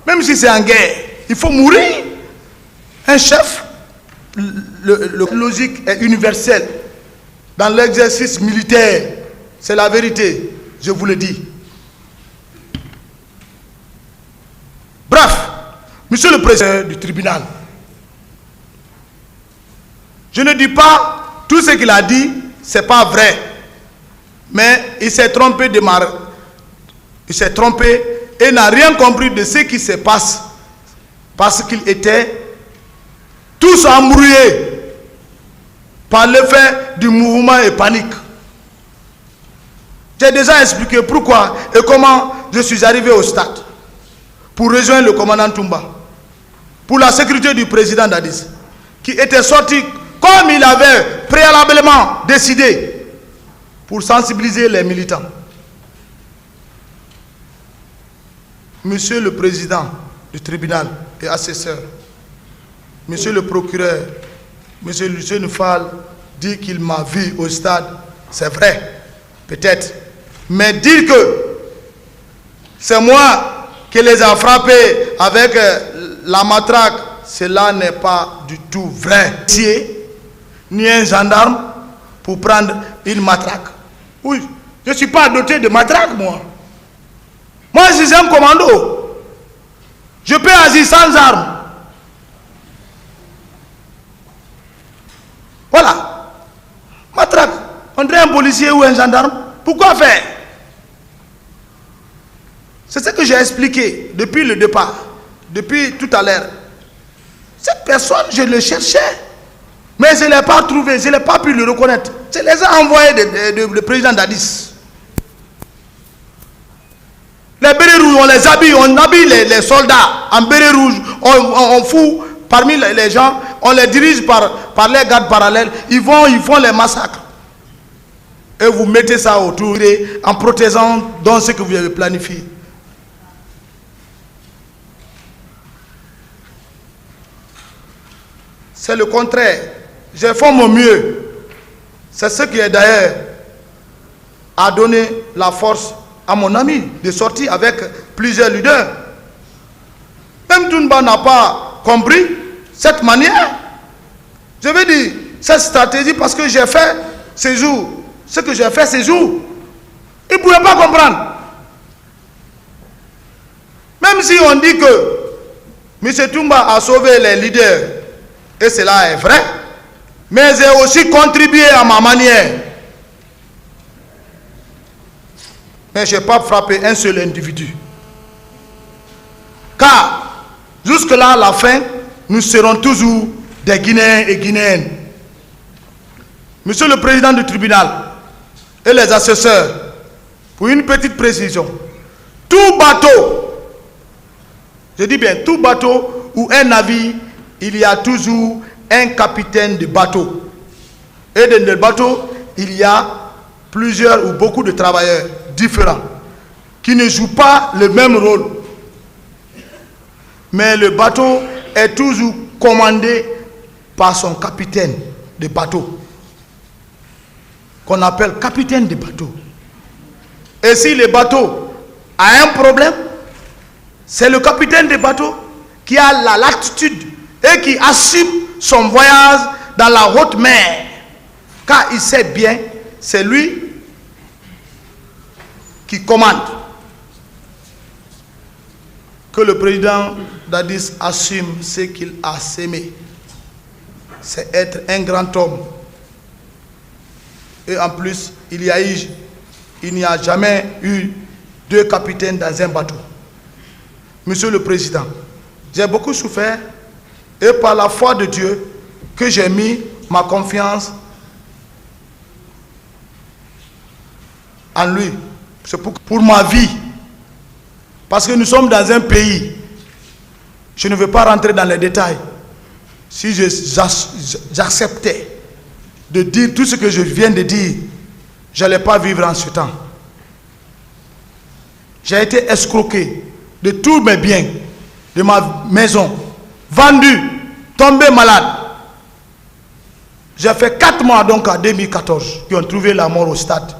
Même si c'est en guerre, il faut mourir. Un chef, le logique est universelle. Dans l'exercice militaire, c'est la vérité, je vous le dis. Bref, monsieur le président du tribunal, je ne dis pas tout ce qu'il a dit, c'est pas vrai. Mais il s'est trompé il s'est trompé et n'a rien compris de ce qui se passe parce qu'il était tous embrouillés par l'effet du mouvement et panique. J'ai déjà expliqué pourquoi et comment je suis arrivé au stade pour rejoindre le commandant Toumba pour la sécurité du président Dadis qui était sorti comme il avait préalablement décidé pour sensibiliser les militants. Monsieur le président du tribunal et assesseur, monsieur le procureur, monsieur Lucien Fall dit qu'il m'a vu au stade, c'est vrai, peut-être. Mais dire que c'est moi qui les a frappés avec la matraque, cela n'est pas du tout vrai. Ni un gendarme pour prendre une matraque. Oui, je ne suis pas doté de matraque, moi. Moi, je suis un commando. Je peux agir sans armes. Voilà. Matraque. On dirait un policier ou un gendarme. Pourquoi faire? C'est ce que j'ai expliqué depuis le départ, depuis tout à l'heure. Cette personne, je le cherchais. Mais je ne l'ai pas trouvé, je n'ai pas pu le reconnaître. Je les ai envoyés le président Dadis. Les bérets rouges, on les habille, on habille les soldats en bérets rouges, on fout parmi les gens, on les dirige par les gardes parallèles, ils font les massacres. Et vous mettez ça autour en protégeant dans ce que vous avez planifié. C'est le contraire. J'ai fait mon mieux. C'est ce qui est d'ailleurs a donné la force à mon ami de sortir avec plusieurs leaders. Même Toumba n'a pas compris cette manière. Je veux dire, cette stratégie parce que j'ai fait ces jours. Ce que j'ai fait ces jours. Il ne pouvait pas comprendre. Même si on dit que M. Toumba a sauvé les leaders, et cela est vrai, mais j'ai aussi contribué à ma manière. Mais je n'ai pas frappé un seul individu. Car, jusque-là, à la fin, nous serons toujours des Guinéens et Guinéennes. Monsieur le président du tribunal et les assesseurs, pour une petite précision, tout bateau, je dis bien tout bateau ou un navire, il y a toujours un capitaine de bateau. Et dans le bateau, il y a plusieurs ou beaucoup de travailleurs différents qui ne jouent pas le même rôle. Mais le bateau est toujours commandé par son capitaine de bateau, qu'on appelle capitaine de bateau. Et si le bateau a un problème, c'est le capitaine de bateau qui a la latitude et qui assume son voyage dans la haute mer. Car il sait bien, c'est lui qui commande. Que le président Dadis assume ce qu'il a sémé. C'est être un grand homme. Et en plus, il n'y a jamais eu deux capitaines dans un bateau. Monsieur le Président, j'ai beaucoup souffert et par la foi de Dieu que j'ai mis ma confiance en lui. C'est pour ma vie. Parce que nous sommes dans un pays, je ne veux pas rentrer dans les détails. Si j'acceptais de dire tout ce que je viens de dire, je n'allais pas vivre en ce temps. J'ai été escroqué de tous mes biens, de ma maison, vendu, tombé malade. J'ai fait 4 mois donc en 2014 qui ont trouvé la mort au stade.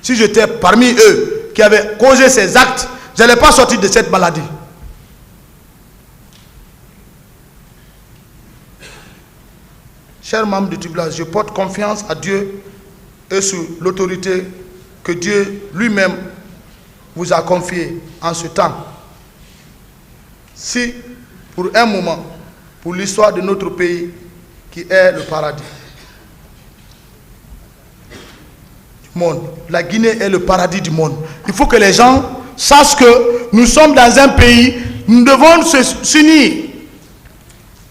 Si j'étais parmi eux qui avaient causé ces actes, je n'allais pas sortir de cette maladie. chers membres du tribunal, je porte confiance à Dieu et sur l'autorité que Dieu lui-même vous a confiée en ce temps. Si, pour un moment, pour l'histoire de notre pays, qui est le paradis du monde, la Guinée est le paradis du monde. Il faut que les gens sachent que nous sommes dans un pays, nous devons s'unir.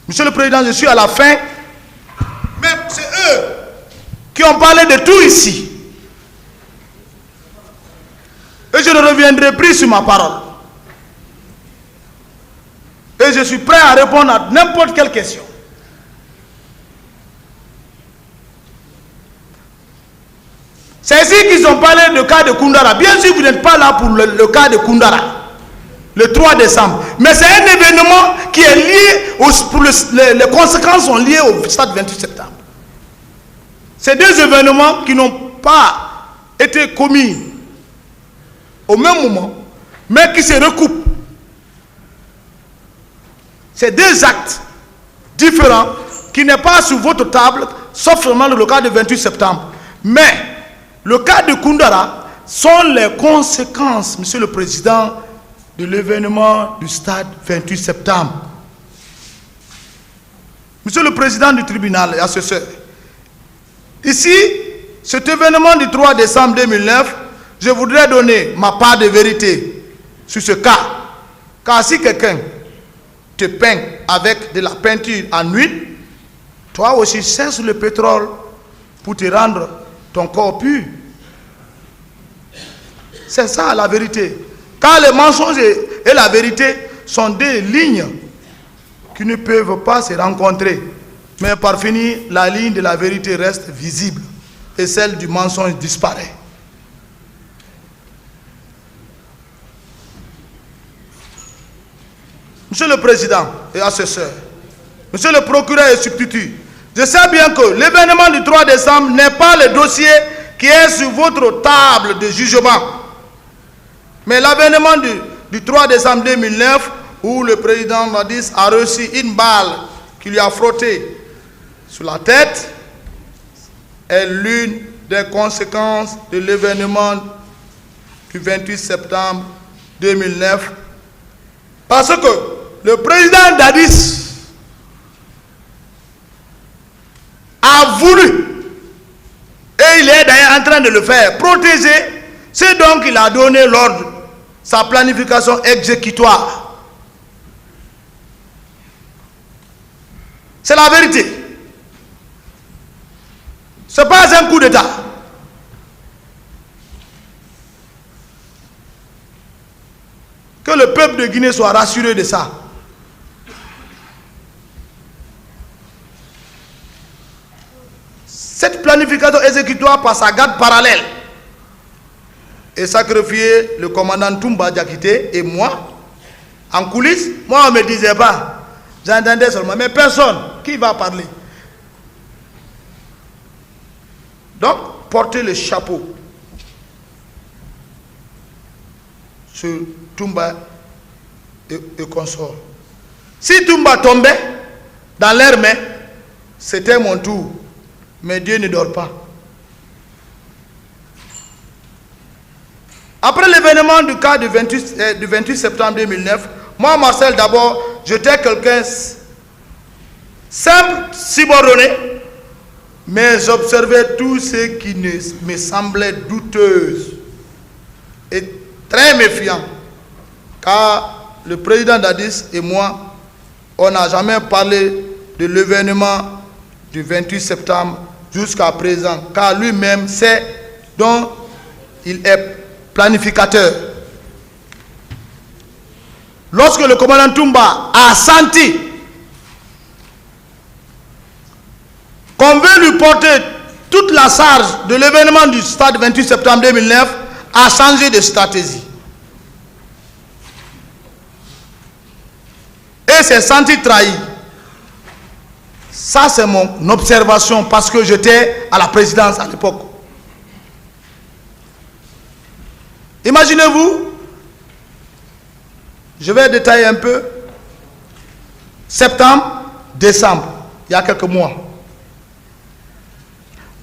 Monsieur le Président, je suis à la fin, mais c'est eux qui ont parlé de tout ici. Et je ne reviendrai plus sur ma parole. Et je suis prêt à répondre à n'importe quelle question. C'est ici qu'ils ont parlé du cas de Koundara. Bien sûr, vous n'êtes pas là pour le cas de Koundara, le 3 décembre. Mais c'est un événement qui est lié, les conséquences sont liées au stade 28 septembre. C'est deux événements qui n'ont pas été commis au même moment, mais qui se recoupent. C'est deux actes différents qui n'est pas sur votre table, sauf seulement le cas du 28 septembre. Mais le cas de Koundara sont les conséquences, Monsieur le Président, de l'événement du stade 28 septembre. Monsieur le Président du tribunal et assesseur, ici, cet événement du 3 décembre 2009, je voudrais donner ma part de vérité sur ce cas. Car si quelqu'un te peint avec de la peinture en huile, toi aussi cesse le pétrole pour te rendre ton corps pur. C'est ça la vérité. Car les mensonges et la vérité sont des lignes qui ne peuvent pas se rencontrer. Mais par finir, la ligne de la vérité reste visible et celle du mensonge disparaît. Monsieur le Président et assesseur, Monsieur le procureur et substitut, je sais bien que l'événement du 3 décembre n'est pas le dossier qui est sur votre table de jugement. Mais l'événement du 3 décembre 2009, où le président Dadis a reçu une balle qui lui a frotté sur la tête, est l'une des conséquences de l'événement du 28 septembre 2009. Parce que le président Dadis a voulu, et il est d'ailleurs en train de le faire, protéger, c'est donc qu'il a donné l'ordre, sa planification exécutoire. C'est la vérité. Ce n'est pas un coup d'État. Que le peuple de Guinée soit rassuré de ça. Cette planification exécutoire par sa garde parallèle et sacrifié le commandant Toumba Diakité et moi en coulisses. Moi on ne me disait pas, j'entendais seulement, mais personne qui va parler. Donc porter le chapeau sur Toumba et consort. Si Toumba tombait dans leurs mains, c'était mon tour. Mais Dieu ne dort pas. Après l'événement du cas du 28 septembre 2009, moi, Marcel, d'abord, j'étais quelqu'un simple, subordonné, mais j'observais tout ce qui me semblait douteuse et très méfiant. Car le président Dadis et moi, on n'a jamais parlé de l'événement du 28 septembre jusqu'à présent, car lui-même sait dont il est planificateur. Lorsque le commandant Toumba a senti qu'on veut lui porter toute la charge de l'événement du stade 28 septembre 2009, a changé de stratégie. Et s'est senti trahi. Ça, c'est mon observation parce que j'étais à la présidence à l'époque. Imaginez-vous, je vais détailler un peu, septembre, décembre, il y a quelques mois.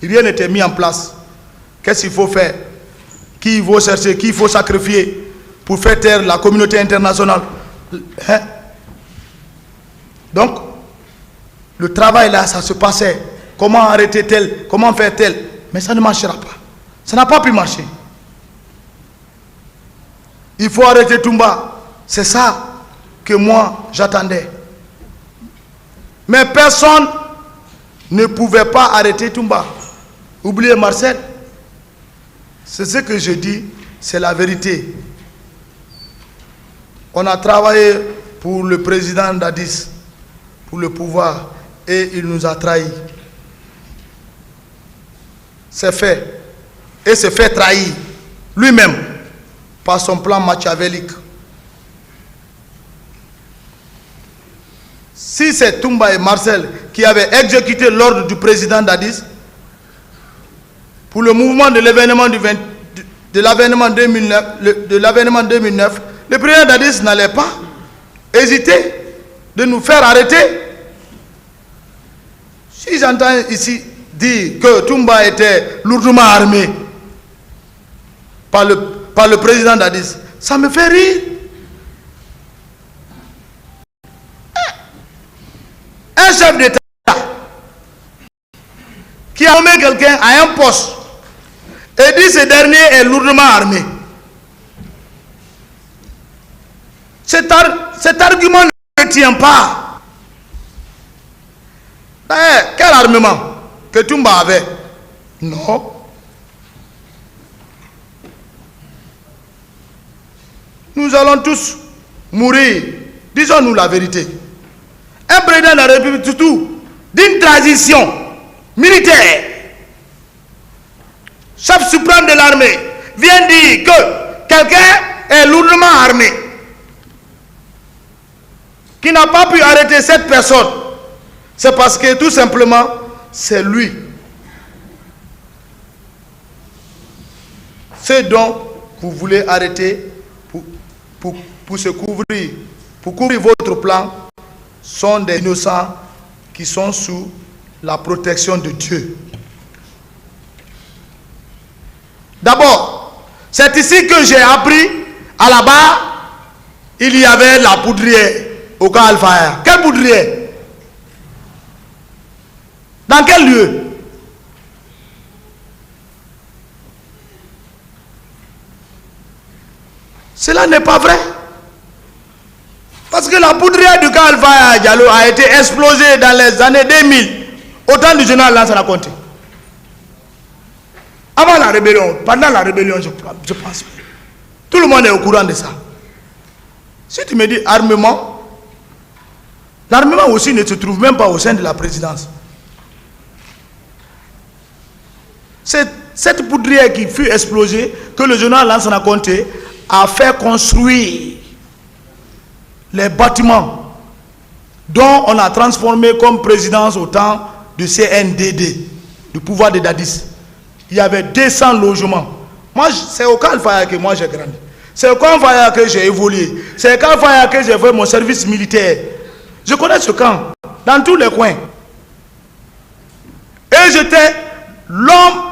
rien n'était mis en place. Qu'est-ce qu'il faut faire? Qui il faut chercher? Qui il faut sacrifier pour faire taire la communauté internationale? Hein? Donc, le travail là, ça se passait. Comment arrêter tel? Comment faire tel? Mais ça ne marchera pas. Ça n'a pas pu marcher. Il faut arrêter Toumba. C'est ça que moi, j'attendais. Mais personne ne pouvait pas arrêter Toumba. Oubliez Marcel. C'est ce que je dis, c'est la vérité. On a travaillé pour le président d'Addis, pour le pouvoir, et il nous a trahis. C'est fait. Et c'est fait trahir lui-même par son plan machiavélique. Si c'est Toumba et Marcel qui avaient exécuté l'ordre du président d'Addis pour le mouvement de l'avènement de l'avènement 2009, le président d'Addis n'allait pas hésiter de nous faire arrêter. Si j'entends ici dire que Toumba était lourdement armé par le président d'Addis, ça me fait rire. Un chef d'État qui a nommé quelqu'un à un poste et dit que ce dernier est lourdement armé. Cet argument ne tient pas. Quel armement que Toumba avait? Non. Nous allons tous mourir. Disons-nous la vérité. Un président de la République, surtout d'une transition militaire, chef suprême de l'armée, vient dire que quelqu'un est lourdement armé, qui n'a pas pu arrêter cette personne. C'est parce que tout simplement, c'est lui. Ce dont vous voulez arrêter pour se couvrir, pour couvrir votre plan, sont des innocents qui sont sous la protection de Dieu. D'abord, c'est ici que j'ai appris, à la barre, il y avait la poudrière au camp Al-Faya. Quelle poudrière? Dans quel lieu? Cela n'est pas vrai. Parce que la poudrière du camp Al-Faya à Diallo a été explosée dans les années 2000, au temps du général Lansana Conté. Avant la rébellion, pendant la rébellion, je pense. Tout le monde est au courant de ça. Si tu me dis armement, l'armement aussi ne se trouve même pas au sein de la présidence. Cette poudrière qui fut explosée, que le général Lansana Conté a fait construire les bâtiments dont on a transformé comme présidence au temps du CNDD, du pouvoir de Dadis. Il y avait 200 logements. Moi, c'est au camp Al-Faya que moi j'ai grandi. C'est au camp Al-Faya que j'ai évolué. C'est au camp Al-Faya que j'ai fait mon service militaire. Je connais ce camp, dans tous les coins. Et j'étais l'homme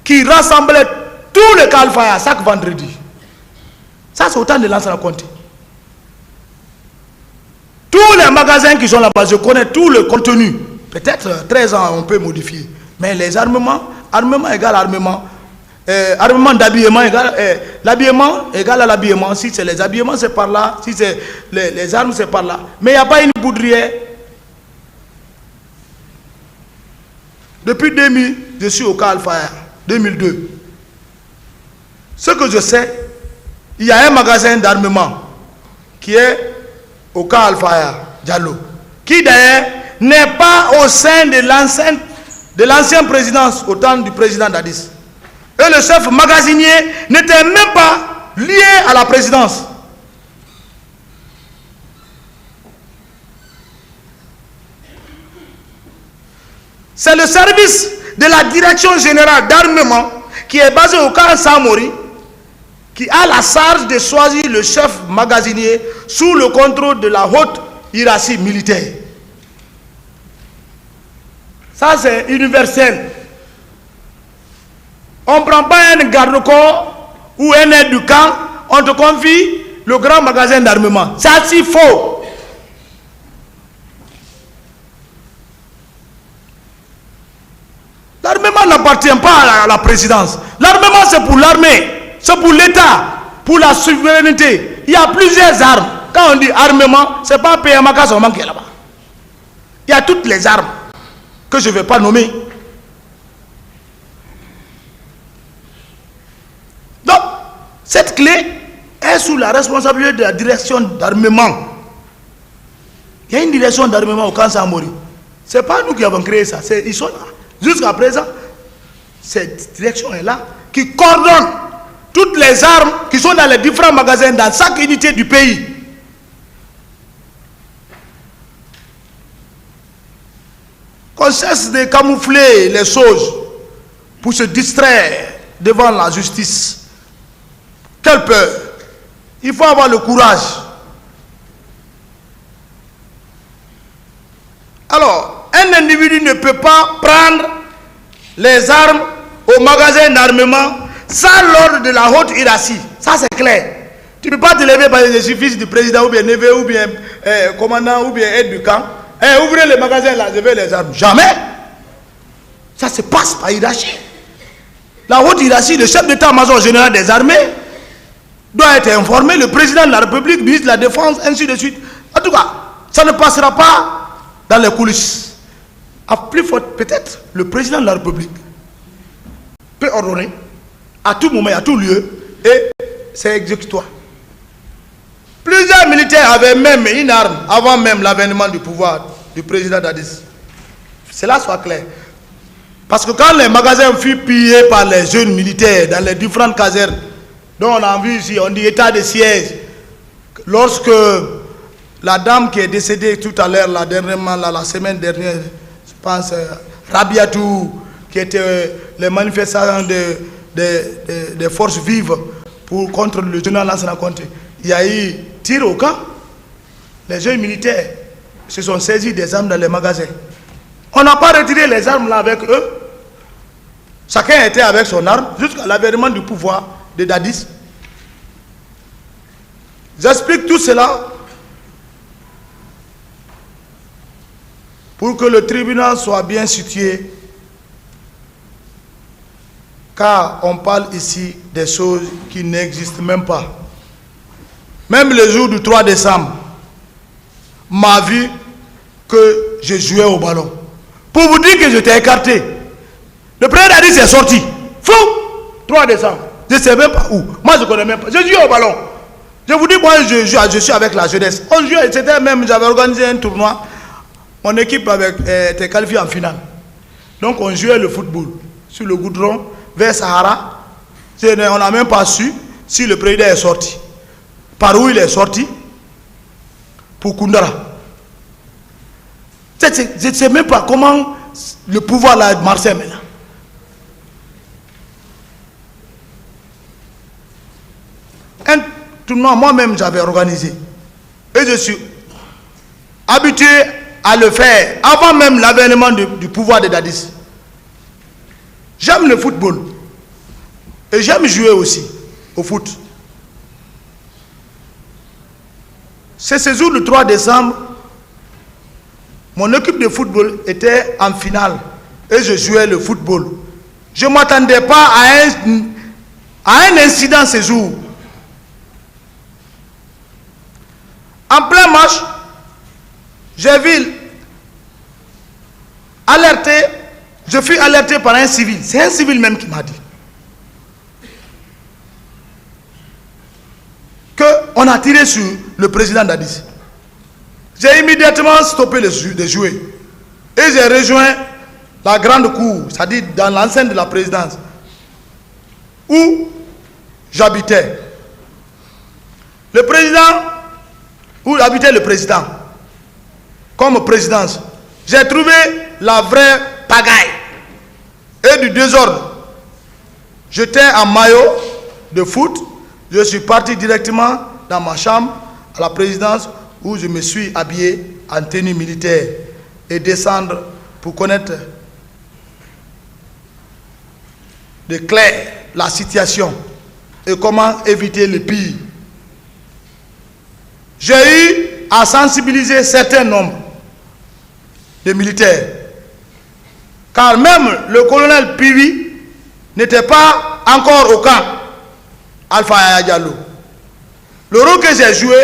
qui rassemblait tous les camps Al-Faya chaque vendredi. Ça, c'est au temps de Lansana Conté. Tous les magasins qui sont là-bas, je connais tout le contenu. Peut-être 13 ans, on peut modifier. Mais les armements, armement égale armement. Armement d'habillement égale l'habillement égale à l'habillement. Si c'est les habillements, c'est par là. Si c'est les armes, c'est par là. Mais il n'y a pas une poudrière. Depuis 2000, je suis au camp Al-Faya. 2002. Ce que je sais, il y a un magasin d'armement qui est au camp Al-Faya, Diallo, qui d'ailleurs n'est pas au sein de l'ancienne présidence au temps du président Dadis. Et le chef magasinier n'était même pas lié à la présidence. C'est le service de la direction générale d'armement qui est basé au camp Samori qui a la charge de choisir le chef magasinier sous le contrôle de la haute hiérarchie militaire. Ça, c'est universel. On ne prend pas un garde-corps ou un aide du camp, on te confie le grand magasin d'armement. Ça, c'est faux. L'armement n'appartient pas à la présidence. L'armement, c'est pour l'armée, c'est pour l'État, pour la souveraineté. Il y a plusieurs armes. Quand on dit armement, ce n'est pas PMA seulement qui est là-bas. Il y a toutes les armes que je ne vais pas nommer. Donc, cette clé est sous la responsabilité de la direction d'armement. Il y a une direction d'armement au camp Samori. Ce n'est pas nous qui avons créé ça, ils sont là. Jusqu'à présent, cette direction est là, qui coordonne toutes les armes qui sont dans les différents magasins, dans chaque unité du pays. Qu'on cesse de camoufler les choses pour se distraire devant la justice. Quelle peur! Il faut avoir le courage. Alors, un individu ne peut pas prendre les armes au magasin d'armement sans l'ordre de la haute hiérarchie. Ça, c'est clair. Tu ne peux pas te lever par les fils du président, ou bien neveu, ou bien commandant, ou bien aide du camp. Ouvrez le magasin là, je veux les armes. Jamais. Ça se passe par hiérarchie. La haute hiérarchie, le chef d'état-major général des armées, doit être informé, le président de la République, le ministre de la Défense, ainsi de suite. En tout cas, ça ne passera pas dans les coulisses. À plus forte, peut-être, le président de la République peut ordonner à tout moment, à tout lieu, et c'est exécutoire. Plusieurs militaires avaient même une arme avant même l'avènement du pouvoir du président Dadis. Cela soit clair. Parce que quand les magasins furent pillés par les jeunes militaires dans les différentes casernes, dont on a vu ici, on dit état de siège, lorsque la dame qui est décédée tout à l'heure, la semaine dernière, je pense, Rabiatou, qui était les manifestants des forces vives contre le général Lansana Conté, il y a eu tir au camp. Les jeunes militaires se sont saisis des armes dans les magasins. On n'a pas retiré les armes là avec eux. Chacun était avec son arme jusqu'à l'avènement du pouvoir de Dadis. J'explique tout cela pour que le tribunal soit bien situé, car on parle ici des choses qui n'existent même pas. Même le jour du 3 décembre, m'a vu que je jouais au ballon. Pour vous dire que j'étais écarté. Le président Dadis est sorti. Fou! 3 décembre. Je ne sais même pas où. Moi, je ne connais même pas. Je joue au ballon. Je vous dis, moi, je suis avec la jeunesse. On jouait, c'était même, j'avais organisé un tournoi. Mon équipe était qualifiée en finale. Donc, on jouait le football sur le goudron, vers Sahara. On n'a même pas su si le président est sorti. Par où il est sorti? Pour Koundara. Je ne sais même pas comment le pouvoir là marche maintenant. Un tournoi, moi-même, j'avais organisé. Et je suis habitué à le faire avant même l'avènement du pouvoir de Dadis. J'aime le football. Et j'aime jouer aussi au foot. C'est ce jour, le 3 décembre, mon équipe de football était en finale. Et je jouais le football. Je ne m'attendais pas à un incident ce jour. En plein match, j'ai vu je fus alerté par un civil. C'est un civil même qui m'a dit qu'on a tiré sur le président Dadis. J'ai immédiatement stoppé de jouer. Et j'ai rejoint la grande cour, c'est-à-dire dans l'enceinte de la présidence, où j'habitais. Le président, où habitait le président, comme présidence, j'ai trouvé la vraie pagaille et du désordre. J'étais en maillot de foot, je suis parti directement dans ma chambre à la présidence où je me suis habillé en tenue militaire et descendre pour connaître de clair la situation et comment éviter le pire. J'ai eu à sensibiliser certains nombres de militaires, car même le colonel Piwi n'était pas encore au camp Alpha Yaya Diallo. Le rôle que j'ai joué,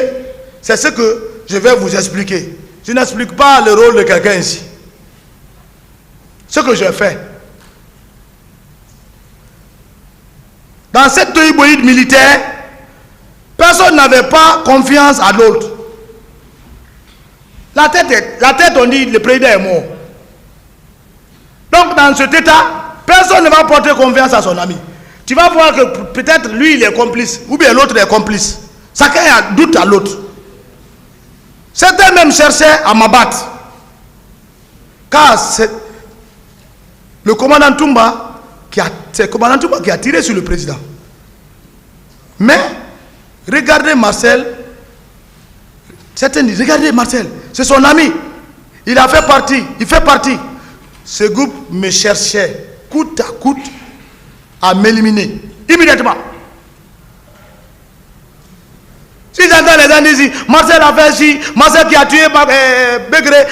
c'est ce que je vais vous expliquer. Je n'explique pas le rôle de quelqu'un ici. Ce que j'ai fait. Dans cette tohiboïde militaire, personne n'avait pas confiance à l'autre. La tête, on dit, le président est mort. Donc, dans cet état, personne ne va porter confiance à son ami. Tu vas voir que peut-être lui, il est complice, ou bien l'autre est complice. Chacun a doute à l'autre. Certains même cherchaient à m'abattre. Car c'est le commandant Toumba c'est le commandant Toumba qui a tiré sur le président. Mais, regardez Marcel. Certains disent, regardez Marcel, c'est son ami. Il fait partie. Ce groupe me cherchait coûte à coûte à m'éliminer. Immédiatement. Si j'entends les gens dire, Marcel a fait ci, Marcel qui a tué Begré,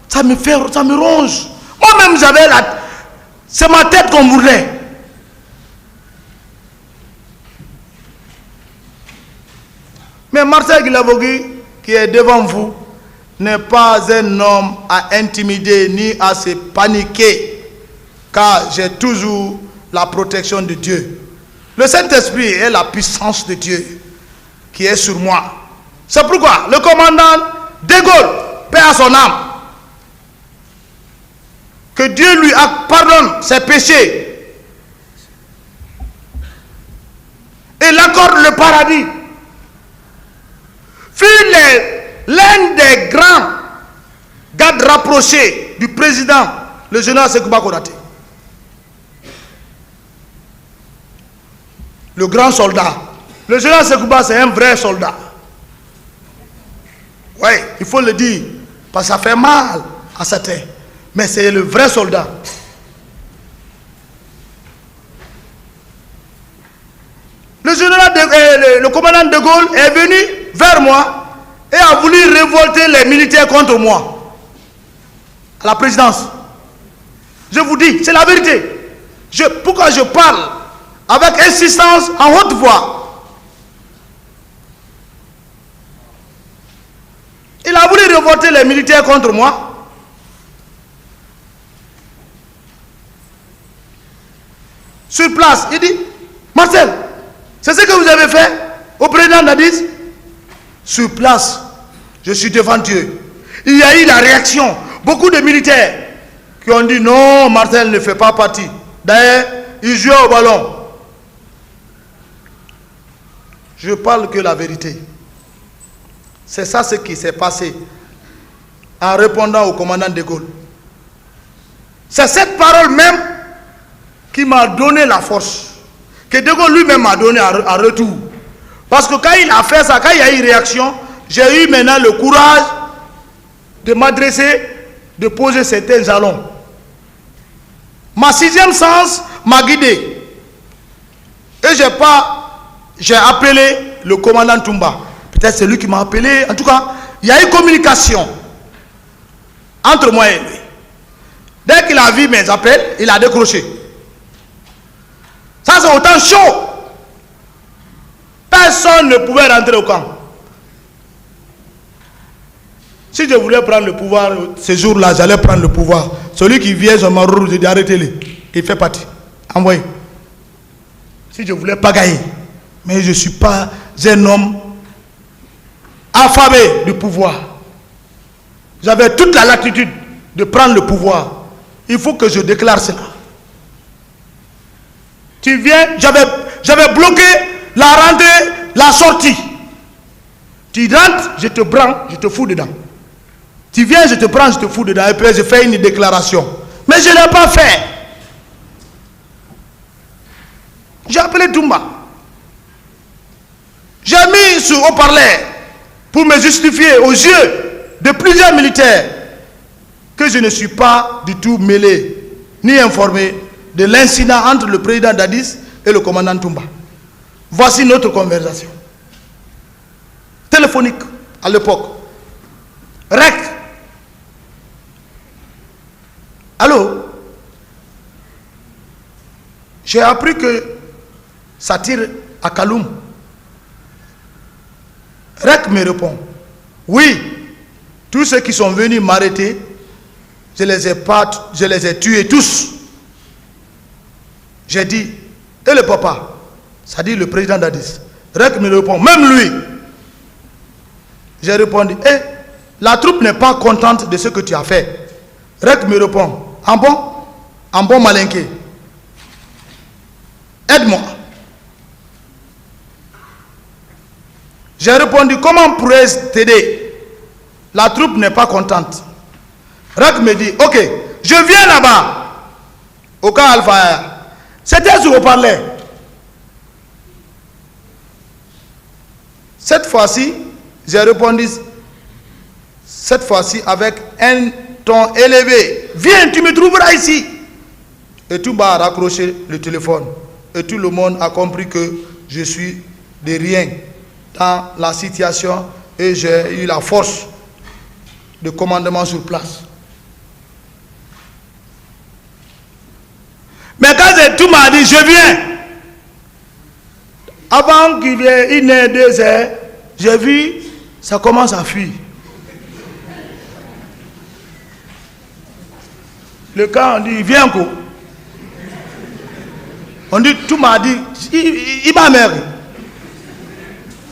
ça me ronge. Moi-même, c'est ma tête qu'on voulait. Mais Marcel Guilavogui, qui est devant vous, n'est pas un homme à intimider ni à se paniquer, car j'ai toujours la protection de Dieu. Le Saint-Esprit est la puissance de Dieu qui est sur moi. C'est pourquoi le commandant de Gaulle, paix à son âme, que Dieu lui pardonne ses péchés et l'accorde le paradis, fut l'un des grands gardes rapprochés du président, le général Sekouba Konaté. Le grand soldat. Le général Sekouba, c'est un vrai soldat. Oui, il faut le dire, parce que ça fait mal à certains. Mais c'est le vrai soldat. Le commandant de Gaulle est venu vers moi et a voulu révolter les militaires contre moi à la présidence. Je vous dis, c'est la vérité. Pourquoi je parle avec insistance en haute voix? Il a voulu révolter les militaires contre moi. Sur place, il dit, Marcel, c'est ce que vous avez fait au président Dadis? Sur place, je suis devant Dieu. Il y a eu la réaction. Beaucoup de militaires qui ont dit, non, Marcel ne fait pas partie. D'ailleurs, il jouait au ballon. Je parle que la vérité. C'est ça ce qui s'est passé en répondant au commandant de Gaulle. C'est cette parole même qui m'a donné la force, que de Gaulle lui-même m'a donné en retour. Parce que quand il a fait ça, quand il y a eu réaction, j'ai eu maintenant le courage de m'adresser, de poser certains jalons. Ma sixième sens m'a guidé. Et j'ai appelé le commandant Toumba. Peut-être c'est lui qui m'a appelé. En tout cas, il y a eu communication entre moi et lui. Dès qu'il a vu mes appels, il a décroché. Ça, c'est autant chaud. Personne ne pouvait rentrer au camp. Si je voulais prendre le pouvoir, ce jour-là, j'allais prendre le pouvoir. Celui qui vient, je m'enroule, je dis arrêtez-le. Il fait partie. Envoyez. Si je voulais pas gagner. Mais je ne suis pas un homme affamé du pouvoir. J'avais toute la latitude de prendre le pouvoir. Il faut que je déclare cela. Tu viens, j'avais bloqué la rentrée, la sortie. Tu rentres, je te prends, je te fous dedans. Tu viens, je te prends, je te fous dedans. Et puis je fais une déclaration. Mais je ne l'ai pas fait. J'ai appelé Toumba. J'ai mis sur haut-parleur pour me justifier aux yeux de plusieurs militaires que je ne suis pas du tout mêlé ni informé de l'incident entre le président Dadis et le commandant Toumba. Voici notre conversation. Téléphonique à l'époque. Rec. Allô? J'ai appris que ça tire à Kaloum. Rec me répond. Oui, tous ceux qui sont venus m'arrêter, je les ai tués tous. J'ai dit, et le papa? Ça dit le président Dadis. Rec me répond, même lui. J'ai répondu, la troupe n'est pas contente de ce que tu as fait. Rec me répond, en bon malinqué. Aide-moi. J'ai répondu, comment pourrais-je t'aider? La troupe n'est pas contente. Rec me dit, ok, je viens là-bas. Au camp Alpha. C'était sur le parler. Cette fois-ci, j'ai répondu, cette fois-ci avec un ton élevé. Viens, tu me trouveras ici. Et tout a raccroché le téléphone. Et tout le monde a compris que je suis de rien dans la situation et j'ai eu la force de commandement sur place. Mais quand tout m'a dit, je viens. Avant qu'il y ait 1 heure, 2 heures, j'ai vu, ça commence à fuir. Le camp, on dit, viens quoi. On dit, tout m'a dit, il m'a merdé.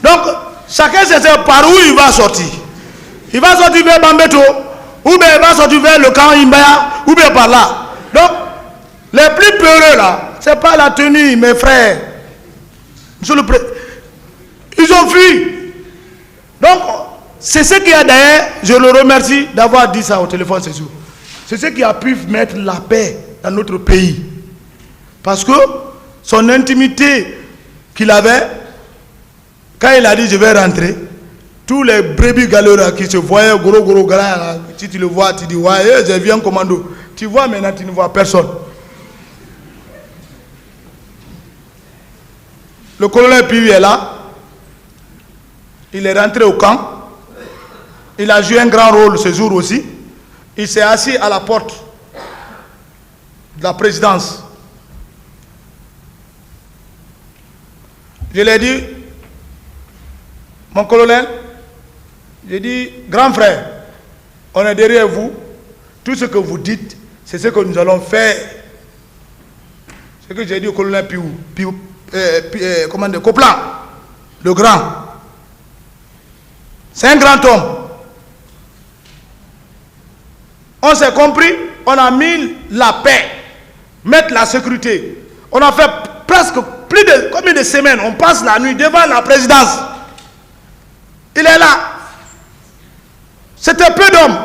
Donc, chacun sait par où il va sortir. Il va sortir vers Bambeto, ou bien il va sortir vers le camp Imbaya, ou bien par là. Donc, les plus peureux là, c'est pas la tenue, mes frères. Monsieur le Président, ils ont fui. Donc, c'est ce qui a d'ailleurs, je le remercie d'avoir dit ça au téléphone ce jour. C'est ce qui a pu mettre la paix dans notre pays. Parce que son intimité qu'il avait, quand il a dit je vais rentrer, tous les brebis galera qui se voyaient gros gars, si tu le vois, tu dis ouais, je viens commando. Tu vois maintenant, tu ne vois personne. Le colonel Piwi est là. Il est rentré au camp. Il a joué un grand rôle ce jour aussi. Il s'est assis à la porte de la présidence. Je lui ai dit, mon colonel, j'ai dit, grand frère, on est derrière vous. Tout ce que vous dites, c'est ce que nous allons faire. Ce que j'ai dit au colonel Coplan, le grand. C'est un grand homme. On s'est compris, on a mis la paix, mettre la sécurité. On a fait presque plus de combien de semaines, on passe la nuit devant la présidence. Il est là. C'était peu d'hommes.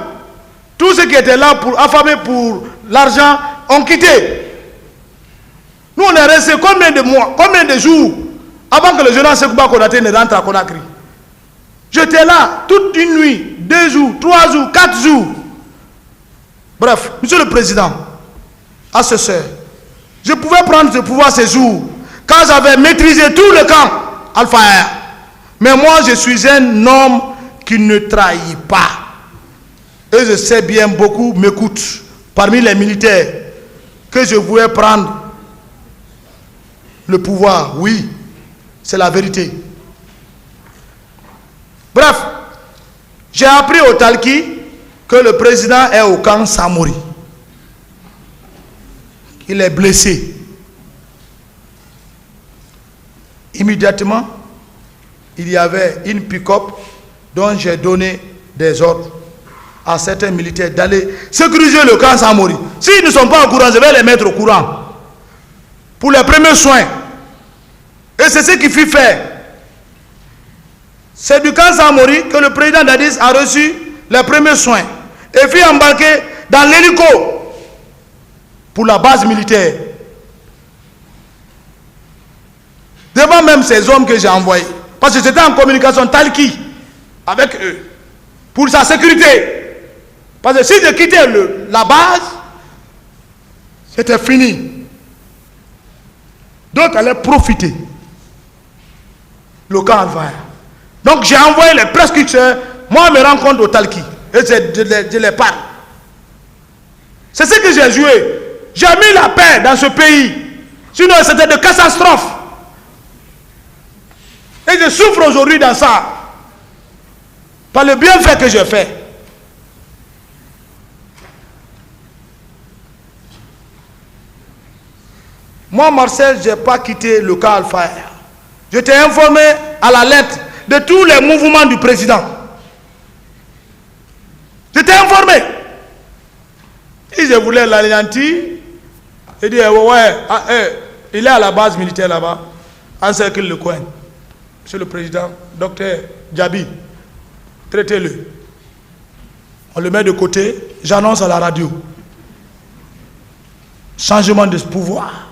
Tous ceux qui étaient là pour affamer pour l'argent ont quitté. Nous on est restés combien de mois, combien de jours avant que le général Sekouba Konaté ne rentre à Conakry. J'étais là toute une nuit, 2 jours, 3 jours, 4 jours. Bref, monsieur le président, assesseur, je pouvais prendre ce pouvoir ces jours quand j'avais maîtrisé tout le camp Alpha Air. Mais moi, je suis un homme qui ne trahit pas. Et je sais bien, beaucoup m'écoutent parmi les militaires que je voulais prendre le pouvoir. Oui, c'est la vérité. Bref, j'ai appris au Talki que le président est au camp Samori. Il est blessé. Immédiatement, il y avait une pick-up dont j'ai donné des ordres à certains militaires d'aller sécuriser le camp Samori. S'ils ne sont pas au courant, je vais les mettre au courant. Pour les premiers soins. Et c'est ce qu'il fit faire. C'est du camp Samori que le président Dadis a reçu les premiers soins. Et fut embarqué dans l'hélico pour la base militaire. Devant même ces hommes que j'ai envoyés. Parce que c'était en communication Talki avec eux. Pour sa sécurité. Parce que si je quittais la base, c'était fini. D'autres allaient profiter. Le camp Al-Fayed. Donc j'ai envoyé les prescripteurs. Moi, je me rends compte au Talki. Et je les parle. C'est ce que j'ai joué. J'ai mis la paix dans ce pays. Sinon, c'était de catastrophe. Et je souffre aujourd'hui dans ça. Par le bienfait que je fais. Moi, Marcel, je n'ai pas quitté le camp Al-Fayed. Je t'ai informé à la lettre de tous les mouvements du président. Je t'ai informé. Si je voulais l'anéantir, il dit, il est à la base militaire là-bas, encercle le coin. Monsieur le président, docteur Djabi, traitez-le. On le met de côté, j'annonce à la radio. Changement de pouvoir.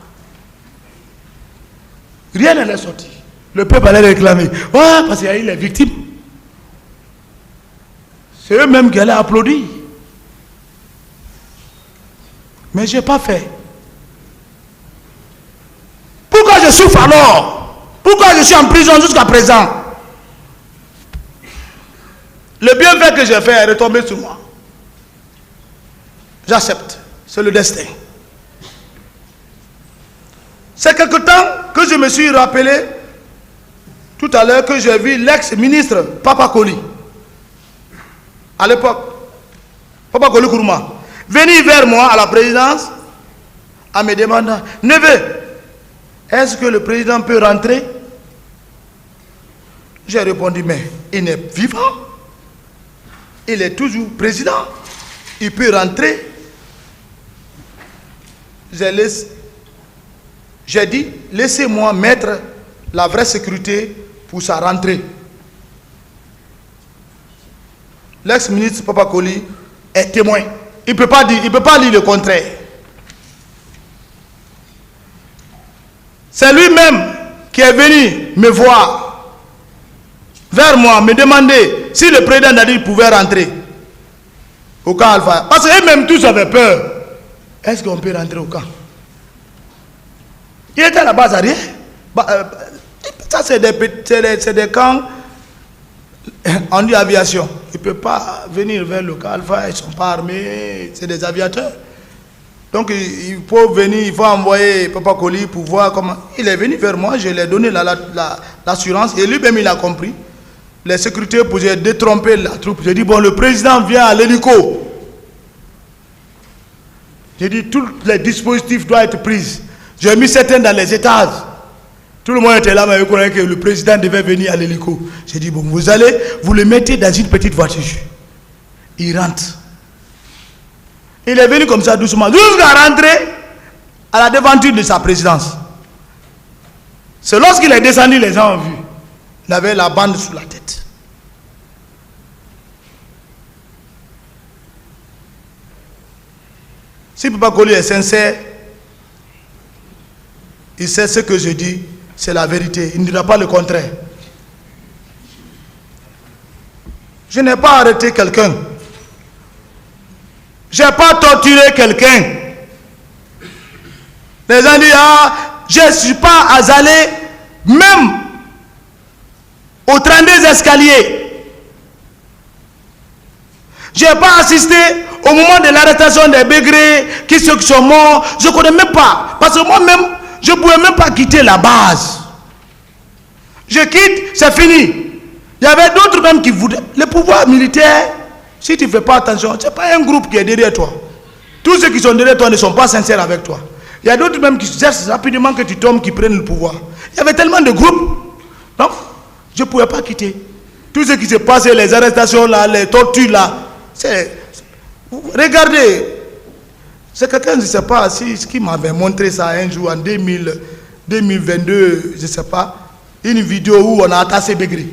Rien n'est sorti. Le peuple allait réclamer. Ouais, parce qu'il y a eu les victimes. C'est eux-mêmes qui allaient applaudir. Mais je n'ai pas fait. Pourquoi je souffre alors? Pourquoi je suis en prison jusqu'à présent? Le bienfait que j'ai fait est retombé sur moi. J'accepte. C'est le destin. C'est quelque temps que je me suis rappelé tout à l'heure que j'ai vu l'ex-ministre Papa Koli. À l'époque, Papa Koli Kourouma, venir vers moi à la présidence en me demandant, neveu, est-ce que le président peut rentrer? J'ai répondu, mais il est vivant. Il est toujours président. Il peut rentrer. J'ai dit, laissez-moi mettre la vraie sécurité pour sa rentrée. L'ex-ministre Papa Koli est témoin. Il ne peut pas lire le contraire. C'est lui-même qui est venu me voir, vers moi, me demander si le président Nadir pouvait rentrer au camp Al-Fayed. Parce qu'eux-mêmes tous avaient peur. Est-ce qu'on peut rentrer au camp? Il était à la base arrière. Ça, c'est des camps, on dit aviation. Il ne peut pas venir vers le camp Al-Fayed, ils ne sont pas armés, c'est des aviateurs. Donc il faut venir, il faut envoyer Papa Koli pour voir comment. Il est venu vers moi, je lui ai donné l'assurance et lui-même il a compris. Les sécurités pour détromper la troupe. J'ai dit, bon, le président vient à l'hélico. J'ai dit, tous les dispositifs doivent être pris. J'ai mis certains dans les étages. Tout le monde était là, mais il connaît que le président devait venir à l'hélico. J'ai dit, bon, vous le mettez dans une petite voiture. Il rentre. Il est venu comme ça doucement, jusqu'à rentrer à la devanture de sa présidence. C'est lorsqu'il est descendu, les gens ont vu. Il avait la bande sous la tête. Si Papa Koli est sincère, il sait ce que je dis, c'est la vérité. Il ne dira pas le contraire. Je n'ai pas arrêté quelqu'un. Je n'ai pas torturé quelqu'un. Les gens disent, je ne suis pas allé même au train des escaliers. Je n'ai pas assisté au moment de l'arrestation des Bégrés, qui sont morts. Je ne connais même pas. Parce que moi-même, je ne pouvais même pas quitter la base. Je quitte, c'est fini. Il y avait d'autres même qui voulaient. Le pouvoir militaire, si tu ne fais pas attention, ce n'est pas un groupe qui est derrière toi. Tous ceux qui sont derrière toi ne sont pas sincères avec toi. Il y a d'autres même qui cherchent rapidement que tu tombes, qui prennent le pouvoir. Il y avait tellement de groupes. Donc, je ne pouvais pas quitter. Tout ce qui se passait, les arrestations là, les tortures là, regardez, c'est quelqu'un, je ne sais pas, qui m'avait montré ça un jour en 2022, je ne sais pas, une vidéo où on a attaché Bégré.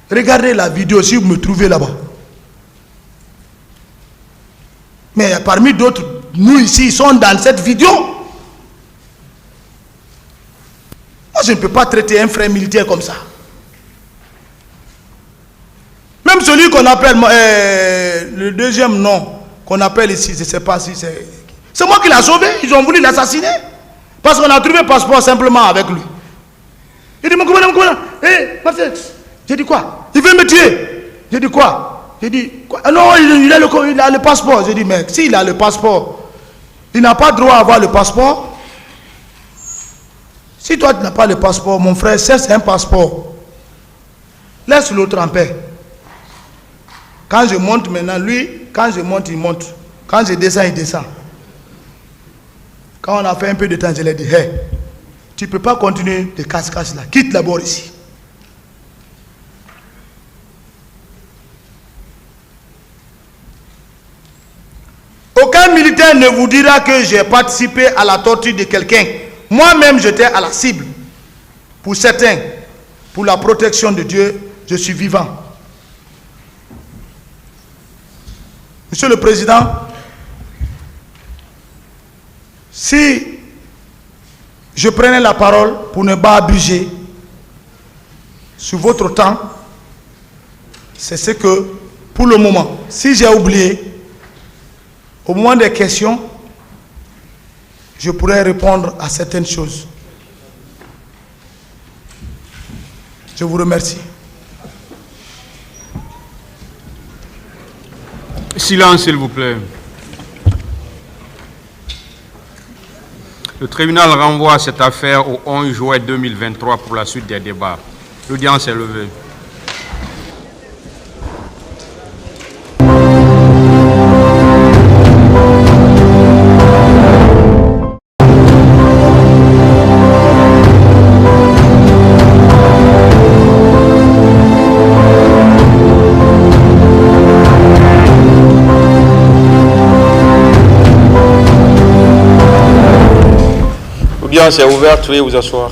Regardez la vidéo si vous me trouvez là-bas. Mais parmi d'autres, nous ici, ils sont dans cette vidéo. Moi, je ne peux pas traiter un frère militaire comme ça. Même celui qu'on appelle, le deuxième nom qu'on appelle ici, je ne sais pas si c'est... C'est moi qui l'ai sauvé, ils ont voulu l'assassiner. Parce qu'on a trouvé le passeport simplement avec lui. Il dit, mon commandant, Marcel. J'ai dit quoi? Il veut me tuer. J'ai dit quoi? J'ai dit quoi? Ah non, il a le passeport. J'ai dit, mais s'il a le passeport, il n'a pas droit à avoir le passeport. Si toi tu n'as pas le passeport, mon frère, c'est un passeport. Laisse l'autre en paix. Quand je monte maintenant, lui, quand je monte, il monte. Quand je descends, il descend. Quand on a fait un peu de temps, je lui ai dit, hey, tu ne peux pas continuer de casse-casse là. Quitte d'abord ici. Aucun militaire ne vous dira que j'ai participé à la torture de quelqu'un. Moi-même, j'étais à la cible. Pour certains, pour la protection de Dieu, je suis vivant. Monsieur le Président, si je prenais la parole pour ne pas abuser sur votre temps, c'est ce que, pour le moment, si j'ai oublié, au moment des questions, je pourrais répondre à certaines choses. Je vous remercie. Silence, s'il vous plaît. Le tribunal renvoie cette affaire au 11 juin 2023 pour la suite des débats. L'audience est levée. L'audience est ouverte, veuillez vous asseoir.